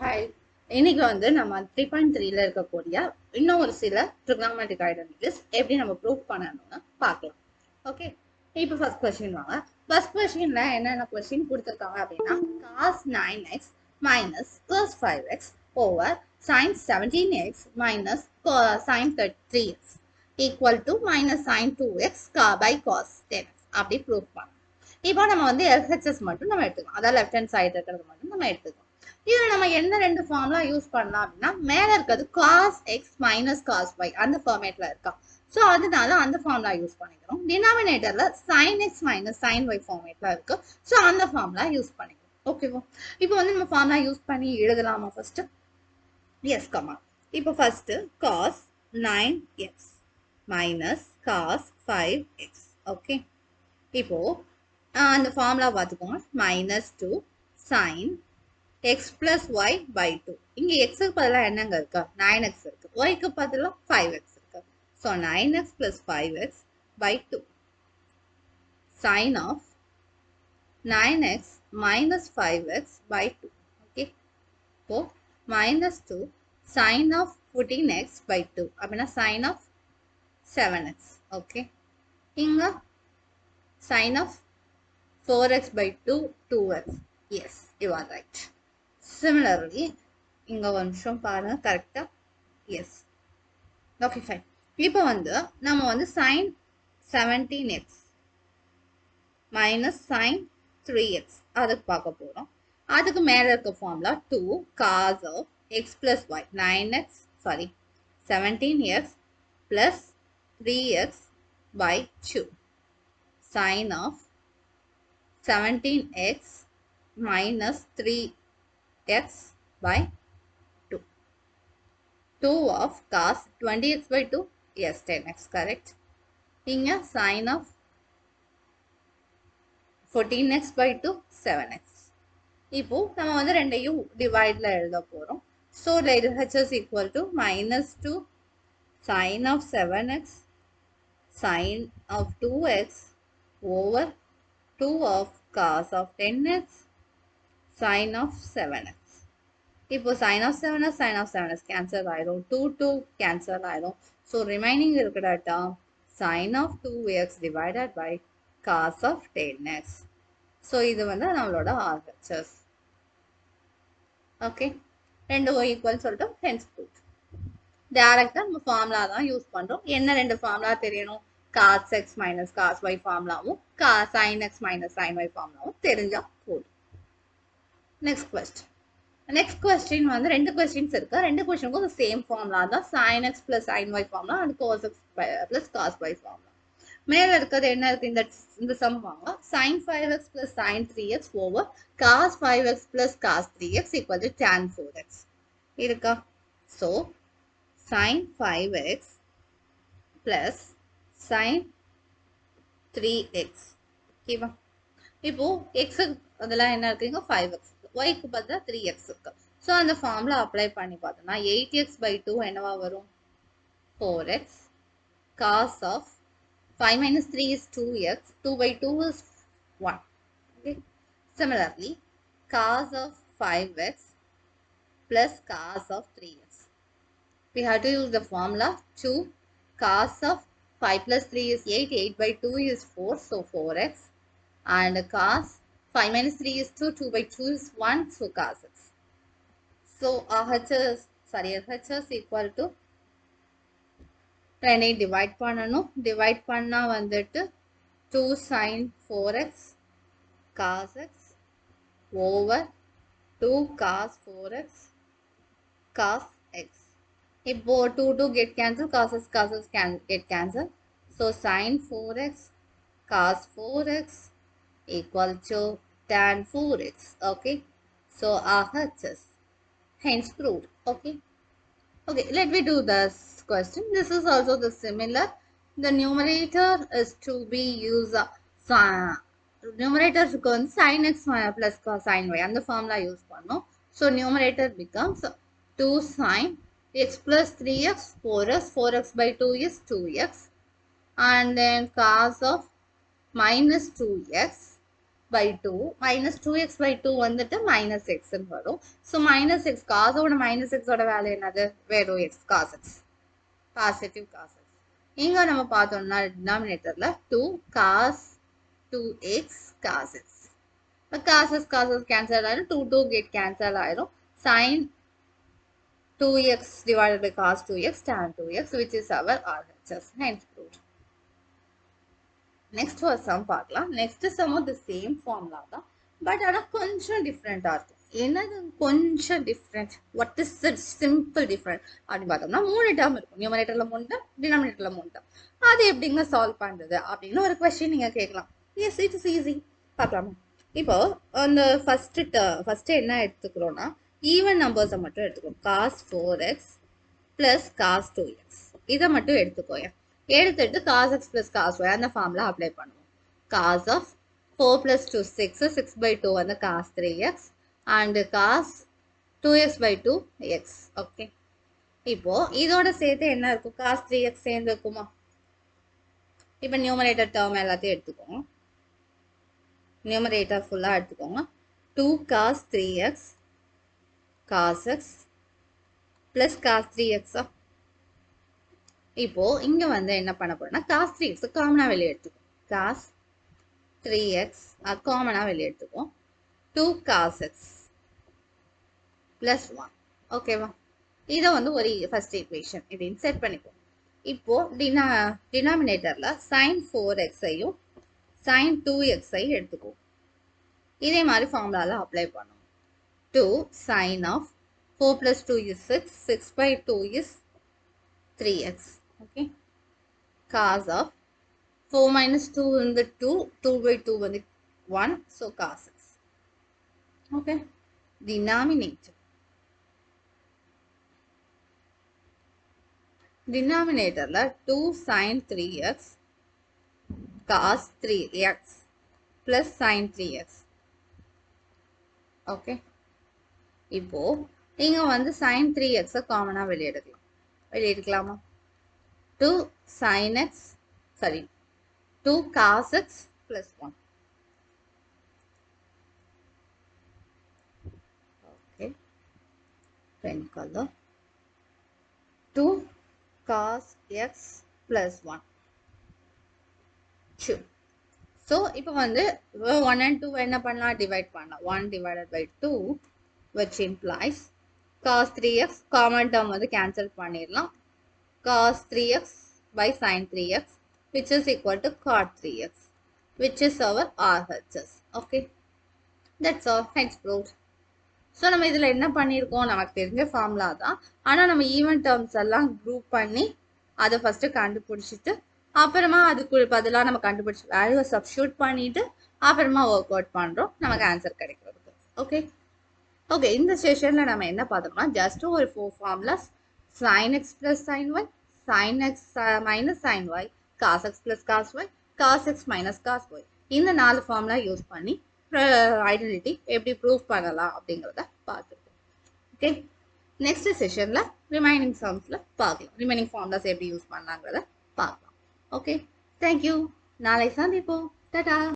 Hi, இன்னைக்கு வந்து நம்ம 3.3ல இருக்கக்கூடிய இன்னும் ஒரு சில trigonometric identities எப்படி நம்ம ப்ரூவ் பண்ணணும்னு பார்க்கலாம். ஓகே, இப்போ ஃபர்ஸ்ட் கொஸ்டின் வாங்க. ஃபர்ஸ்ட் கொஸ்டின்ல என்னென்ன கொஸ்டின் கொடுத்துருக்காங்க அப்படின்னா cos 9x minus cos 5x over sin 17x minus sin 3x equal to minus sin 2x by cos 10x அப்படி ப்ரூவ் பண்ணலாம். இப்போ நம்ம வந்து LHS மட்டும் நம்ம எடுத்துக்கலாம், அதாவது லெஃப்ட் ஹேண்ட் சைடு இருக்கிறது மட்டும் நம்ம எடுத்துக்கலாம். இதுல நம்ம என்ன ரெண்டு ஃபார்முலா யூஸ் பண்ணலாம் அப்படின்னா, மேல இருக்கிறது cos x minus cos y அந்த ஃபார்மேட்ல இருக்கா, ஸோ அதனால அந்த ஃபார்முலா யூஸ் பண்ணிக்கிறோம். டினாமினேட்டர்ல sin x minus sin y ஃபார்மேட்ல இருக்கு, ஸோ அந்த ஃபார்முலா யூஸ் பண்ணிக்கிறோம். ஓகேவா? இப்போ வந்து நம்ம ஃபார்முலா யூஸ் பண்ணி எழுதலாமா ஃபர்ஸ்ட்? S comma. இப்போ first cos 9x minus cos 5x. Okay, இப்போ அந்த ஃபார்முலா பார்த்துக்கோங்க. -2 sin x plus y by 2. இங்க x க்கு பதிலா என்னங்க இருக்கு? 9x இருக்கு. y க்கு பதிலா 5x இருக்கு. So 9x plus 5x by 2 sin of 9x minus 5x by 2. Okay. So -2 sin of 14x by 2. அப்படின்னா sin of 7x. Okay. இங்க sin of 4x by 2, 2x. Yes, you are right. Similarly, இங்க ஒரு நிமிஷம் பாருங்க கரெக்டா. Yes, okay fine. இப்போ வந்து நம்ம வந்து sin 17x minus sin 3x அதுக்கு பார்க்க போறோம். அதுக்கு மேல இருக்க formula 2 cos of x plus y 9x 17x plus 3x by 2 sin of 17x minus 3x by 2. 2 of cos 20x by 2. Yes, 10x correct. இங்க sin of 14x by 2 7x. இப்போ நம்ம வந்து ரெண்டையும் டிவைட்ல எழுத போறோம். So LHS is equal to -2 sin of 7x sin of 2x over 2 of cos of 10x sin of 7x. இப்போ sin of 7x sin of 7x cancel ஆயிடும், 2 cancel ஆயிடும். So remaining இருக்கிற term sin of 2x divided by cos of 10x. So இது வந்து நம்மளோட RHS. Okay, ரெண்டு equal சொல்லிட்டு hence proved. டைரக்டா நம்ம ஃபார்முலா தான் யூஸ் பண்றோம். என்ன ரெண்டு ஃபார்முலா தெரியணும்? cos x minus cos y ஃபார்முலாவும் sin x minus sin y ஃபார்முலாவும் தெரிஞ்சா போதும். Next question. நெக்ஸ்ட் கொஸ்டின் வந்து ரெண்டு கொஸ்டின்ஸ் இருக்கு. ரெண்டு கொஸ்டினுக்கும் சேம் ஃபார்முலா தான், sin x plus sin y formula and cos x plus cos y formula. மேல இருக்கிறது என்ன இருக்கு? இந்த சம் வாங்க. sin 5x plus sin 3x over cos 5x plus cos 3x equal to tan 4x இருக்கா? So sin 5x plus sin 3x. ஓகேவா? இப்போ x அதெல்லாம் என்ன இருக்குங்க? 5x. y க்கு பதிலா 3x இருக்கு. ஸோ அந்த ஃபார்முலா அப்ளை பண்ணி பார்த்தோம்னா 8x by 2 என்னவா வரும்? 4x cos of 5 minus 3 is 2x. 2 by 2 is 1. Okay. Similarly, cos of 5x plus cos of 3x. We have to use the formula 2 cos of 5 plus 3 is 8. 8 by 2 is 4. So 4x. And cos 5 minus 3 is 2. 2 by 2 is 1. So cos x. So LHS equal to ரெண்டையும் divide பண்ணணும். Divide பண்ணா வந்துட்டு 2 sin 4x cos x over 2 cos 4x cos x. இப்போ 2 get cancel, cos x can get cancel. So sin 4x cos 4x equal to tan 4x. Okay. So RHS. Hence proved. Okay. Okay, let me do this question. This is also the similar. The numerator is to be used. Numerator becomes sin x plus sin y. And the formula use pannom. So numerator becomes 2 sin x plus 3x 4x. 4x by 2 is 2x. And then cos of minus 2x by 2 minus 2x by 2 வந்துட்டு minus x ன்னு வரும். So minus x cos ஓட minus x ஓட value என்னது? வெறும் x cos x. Positive cos x. இங்க நம்ம பார்த்தோம்னா டினாமினேட்டர்ல 2 cos 2x cos x. இப்போ cos x கேன்சல் ஆயிடும். 2 get cancel ஆயிடும். sin 2x divided by cos 2x tan 2x which is our RHS. Hence proved. Next ஒரு sum பார்க்கலாம். Next sum the same formula தான், but ஆனால் கொஞ்சம் டிஃப்ரெண்டாக இருக்கும். என்னது கொஞ்சம் different? What is the simple different அப்படின்னு பார்த்தோம்னா 3 டேர்ம் இருக்கும். நியூமரேட்டர்ல 3 டேர்ம், டினாமினேட்டர்ல 3 டேர்ம். அது எப்படிங்க சால்வ் பண்றது அப்படின்னு ஒரு கொஸ்டின் நீங்க கேட்கலாம். Yes, it is easy. பார்க்கலாமா? இப்போ அந்த ஃபர்ஸ்ட் என்ன எடுத்துக்கிறோம்னா ஈவன் நம்பர்ஸை மட்டும் எடுத்துக்கோம். cos 4x plus cos 2x இதை மட்டும் எடுத்துக்கோங்க. எடுத்துட்டு cos x plus cos y அந்த ஃபார்முலா அப்ளை பண்ணுவோம். cos of 4 plus 2 6 6 by 2 வந்து cos 3x and cos 2x by 2 x. Okay, இப்போ இதோட சேர்த்து என்ன இருக்கும்? cos 3x சேர்ந்து இருக்குமா? இப்போ நியூமரேட்டர் டேர்ம் எல்லாத்தையும் எடுத்துக்கோங்க. நியூமரேட்டர் ஃபுல்லாக எடுத்துக்கோங்க. 2 cos 3x cos x plus cos 3x. இப்போ இங்க வந்து என்ன பண்ண போறோம்னா cos 3x காமனா வெளியே எடுத்துக்கோம். cos 3x காமனா வெளியே எடுத்துக்கோம். 2 cos x plus 1. ஓகேவா? இதை வந்து ஒரு ஃபர்ஸ்ட் ஈக்குவேஷன் இப்படின்னு செட் பண்ணிப்போம். இப்போ டினாமினேட்டர்ல sin 4x ஐயும் sin 2x ஐயும் எடுத்துக்குவோம். இதே மாதிரி ஃபார்முலால அப்ளை பண்ணுவோம். 2 sin of 4 plus 2 is 6 6 by 2 is 3x. Okay, cos of 4 minus 2 in the 2 by 2 வந்து 1, so cos x. Okay, denominatorல 2 sin 3x cos 3x plus sin 3x. Okay, இப்போ இங்க வந்து sin 3x காமனா வெளியே எடுக்கலாமா? 2 sin x, sorry, 2 cos x plus 1. Okay, pen color. 2 cos x plus 1. Sure. So, இப்போ வந்து 1 and 2 என்ன பண்ணலாம்? டிவைட் பண்ணலாம். 1 divided by 2 which implies cos 3x common term வந்து cancel பண்ணிடலாம். cos 3x by sin 3x which is equal to cot 3x which is our RHS. Okay, that's all. Thanks proved. So நம்ம இதில் என்ன பண்ணியிருக்கோம்? நமக்கு தெரிஞ்ச formula தான், ஆனால் நம்ம ஈவன் டேர்ம்ஸ் எல்லாம் குரூப் பண்ணி அதை ஃபர்ஸ்ட் கண்டுபிடிச்சிட்டு அப்புறமா அதுக்கு பதிலாக நம்ம கண்டுபிடிச்சி வேல்யூவை சப்ஸ்டியூட் பண்ணிட்டு அப்புறமா ஒர்க் அவுட் பண்ணுறோம் நமக்கு ஆன்சர் கிடைக்கிறதுக்கு. ஓகே ஓகே, இந்த செஷனில் நம்ம என்ன பார்த்தோம்னா ஜஸ்ட் ஒரு 4 formulas, sin x plus sin y, sin x minus sin y, cos x plus cos y, cos x minus cos y, இந்த 4 ஃபார்முலா யூஸ் பண்ணி ஐடென்டிட்டி எப்படி ப்ரூவ் பண்ணலாம் அப்படிங்கிறத பார்த்துருக்கோம். ஓகே, நெக்ஸ்ட் செஷனில் ரிமைனிங் சம்ஸில் பார்க்கலாம், ரிமைனிங் ஃபார்முலாஸ் எப்படி யூஸ் பண்ணலாங்கிறத பார்க்கலாம். Okay, thank you. நாளை சந்திப்போம். டாடா.